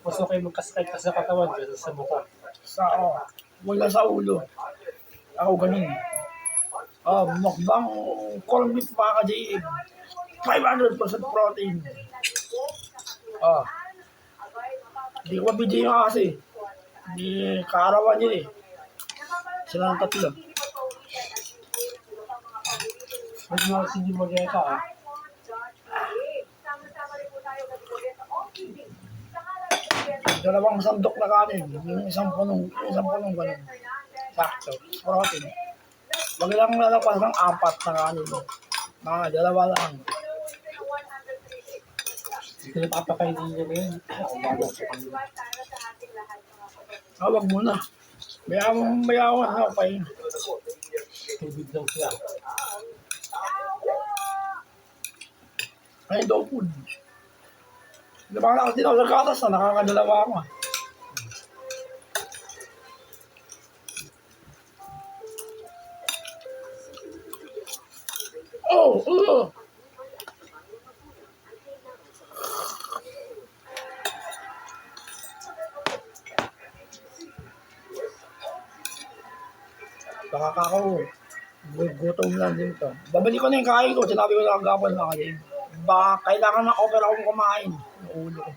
mas okay magkasakit ka sa katawan kaysa sa mukha. Wala sa ulo. Ako ganun. Mukbang corned beef mga ka-JM. 500% protein. Hindi ko mabidyo nga kasi. Hindi kaarawan yun eh. Sila ng tatlo. Huwag mo kasi hindi mag-eka Dalawang sandok na kanin. Yung isang punong ganun. Sakto. Protein. Wag lang lalapas ng 4 na kanin. Mga dalawa lang. Hindi ko napapakainin niya na yun. Wag muna. Mayawan ako pa yun. Tubig lang siya. Ay, dog food. Lumakalakas din ako sa gatas na nakakadalawa ako. Oh! Baka ako, gutom lang din to. Babalik ko na yung kain ko, sinabi ko na kagapon na kayo. Baka kailangan ng opera akong kumain. Ulo ko.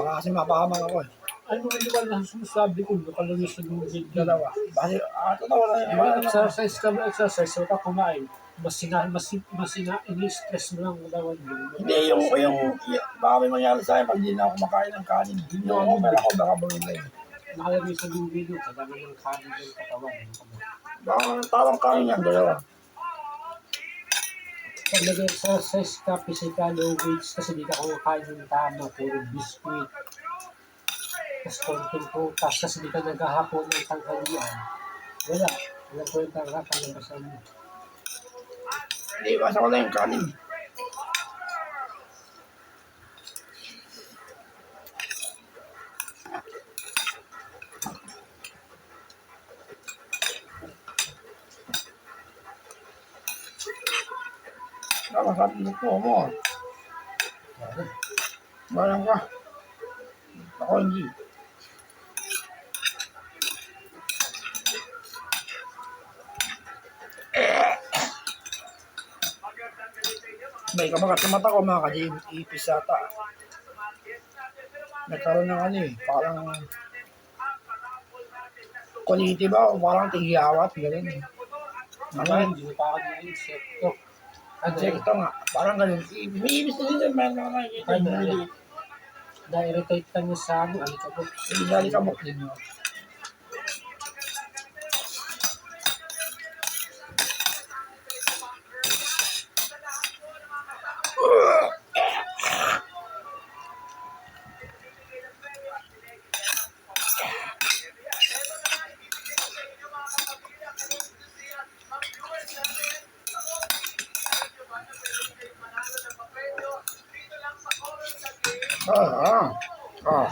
Baka kasi mapahamang ako eh. Ano lang sabi ko, baka lang yung sinugid. Dalawa. Basi, totoo na yun. Mag-exercise ka, so ka kumain. Mas ini-stress mo lang dawan mo. Hindi, yung baka may mangyari sa akin pag hindi na ako kumakain ng kanin. Yung opera ko, baka bawin na yun. Nakalagay sa video, kadami ng kanin ng katawan. Baka tawang kain yan, dalawa. Pag nag-exercise ka, physical, low weights, kasi di ka kumakain ng tama, puro biscuit. Tapos konting prutas, kasi di ka naghahapon ng tanghalian. Wala po yung panglabasan mo. Hindi, basa ko lang yung kanin. Masarap dito mo. Barang ka. Ako hindi. May kamagat sa mata ko mga ka-JM. Ipis ata. Nagkaroon ng parang kuliti ba? Parang tigyawat. Ganun eh. Hindi na pa ako ng insekto. Insekto nga. Parang ganun. May ibis na dito. Mayroon na nakikita. Na-irritate ka niya sa alikabok. Hindi alikabok din yun. Ah.